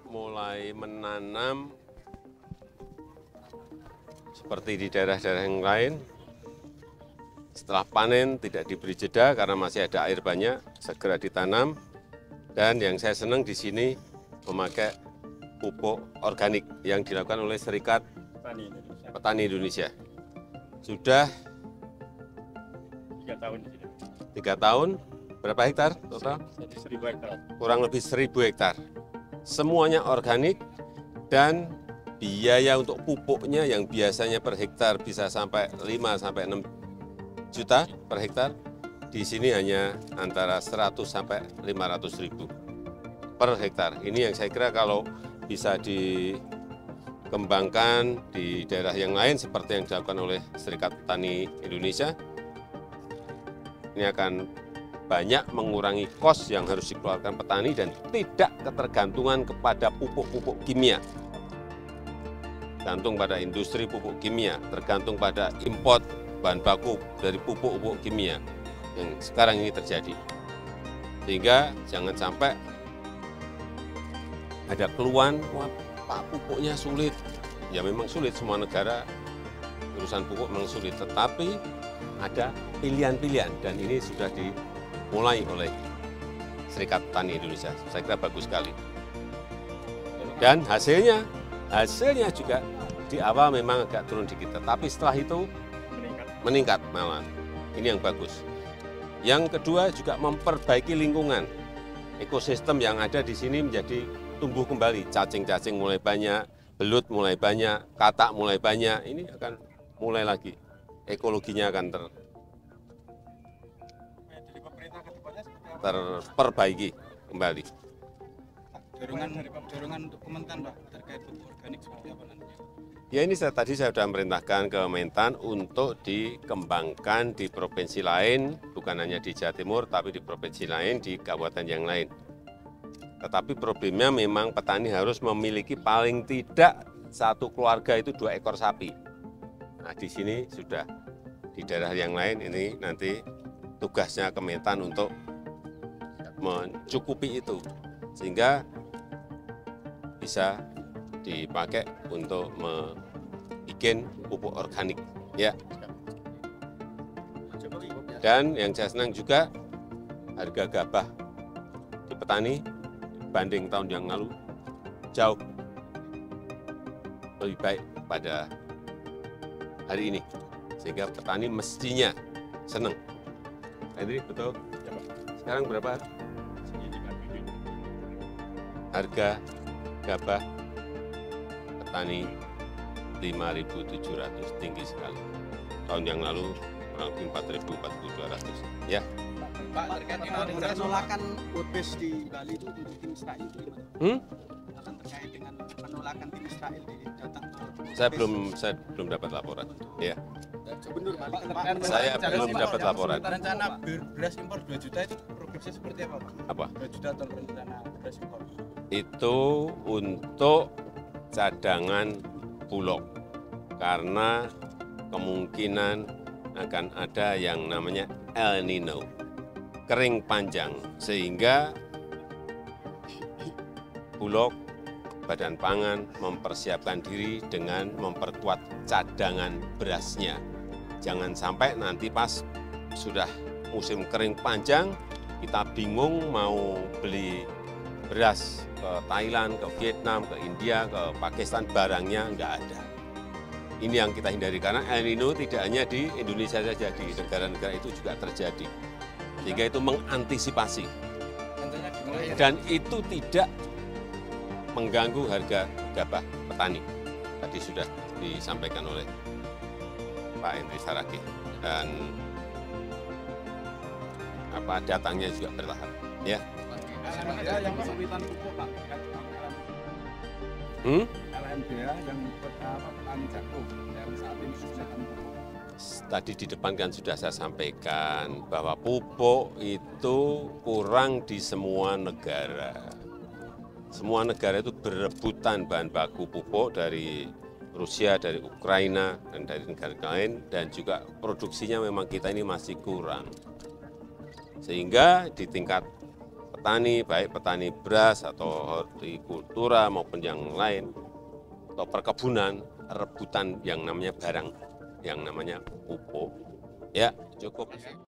mulai menanam seperti di daerah-daerah yang lain. Setelah panen tidak diberi jeda karena masih ada air banyak, segera ditanam. Dan yang saya senang di sini memakai pupuk organik yang dilakukan oleh Serikat Petani Indonesia. Sudah 3 tahun di sini. 3 tahun, berapa hektar total? 1.000 hektar. Kurang lebih 1.000 hektar. Semuanya organik dan biaya untuk pupuknya yang biasanya per hektar bisa sampai 5 sampai 6 juta per hektar, di sini hanya antara 100 sampai 500 ribu per hektar. Ini yang saya kira kalau bisa dikembangkan di daerah yang lain seperti yang dilakukan oleh Serikat Petani Indonesia, ini akan banyak mengurangi kos yang harus dikeluarkan petani dan tidak ketergantungan kepada pupuk-pupuk kimia. Tergantung pada industri pupuk kimia, tergantung pada import bahan baku dari pupuk-pupuk kimia yang sekarang ini terjadi. Sehingga jangan sampai ada keluhan, wah Pak pupuknya sulit. Ya memang sulit, semua negara urusan pupuk memang sulit, tetapi ada pilihan-pilihan dan ini sudah dimulai oleh Serikat Petani Indonesia. Saya kira bagus sekali. Dan hasilnya juga di awal memang agak turun dikit, tetapi setelah itu meningkat malah. Ini yang bagus. Yang kedua juga memperbaiki lingkungan. Ekosistem yang ada di sini menjadi tumbuh kembali. Cacing-cacing mulai banyak, belut mulai banyak, katak mulai banyak. Ini akan mulai lagi. Ekologinya akan terperbaiki kembali. Dorongan untuk Kementan, Pak, terkait pupuk organik seperti apa nanti? Ya ini tadi saya sudah merintahkan ke Mentan untuk dikembangkan di provinsi lain, bukan hanya di Jawa Timur, tapi di provinsi lain, di kabupaten yang lain. Tetapi problemnya memang petani harus memiliki paling tidak satu keluarga itu 2 ekor sapi. Nah di sini sudah, di daerah yang lain ini nanti tugasnya Kementan untuk mencukupi itu, sehingga bisa dipakai untuk membuat pupuk organik. Ya. Dan yang saya senang juga harga gabah di petani dibanding tahun yang lalu jauh lebih baik pada hari ini, sehingga petani mestinya senang. Henry, betul? Ya, Pak. Sekarang berapa Sini 57. harga gabah petani? 5.700, tinggi sekali. Tahun yang lalu kurang lebih 4.000, 4.200. Ya. Pak, terkait dengan penolakan Woodbase di Bali itu untuk tim Israel itu gimana? Akan terkait dengan penolakan tim Israel di datang ke Saya belum dapat laporan. Ya. Gubernur Bali kan, Pak. Saya belum dapat laporan. Rencana beras impor 2 juta itu progresnya seperti apa, Pak? Apa? 2 juta ton rencana beras impor. Itu untuk cadangan Bulog, karena kemungkinan akan ada yang namanya El Nino, kering panjang, sehingga Bulog, Badan Pangan mempersiapkan diri dengan memperkuat cadangan berasnya. Jangan sampai nanti pas sudah musim kering panjang, kita bingung mau beli beras ke Thailand, ke Vietnam, ke India, ke Pakistan, barangnya nggak ada. Ini yang kita hindari, karena El Nino tidak hanya di Indonesia saja, di negara-negara itu juga terjadi. Sehingga itu mengantisipasi. Dan itu tidak mengganggu harga gabah petani. Tadi sudah disampaikan oleh Pak Henry Saragih. Dan datangnya juga bertahap. Ya. LMDA yang kesulitan pupuk, Pak. LMDA yang petani jagung yang saat ini kesulitan pupuk. Tadi di depan kan sudah saya sampaikan bahwa pupuk itu kurang di semua negara. Semua negara itu berebutan bahan baku pupuk dari Rusia, dari Ukraina, dan dari negara lain, dan juga produksinya memang kita ini masih kurang. Sehingga di tingkat petani, baik petani beras atau hortikultura maupun yang lain, atau perkebunan, rebutan yang namanya barang, yang namanya pupuk. Ya, cukup.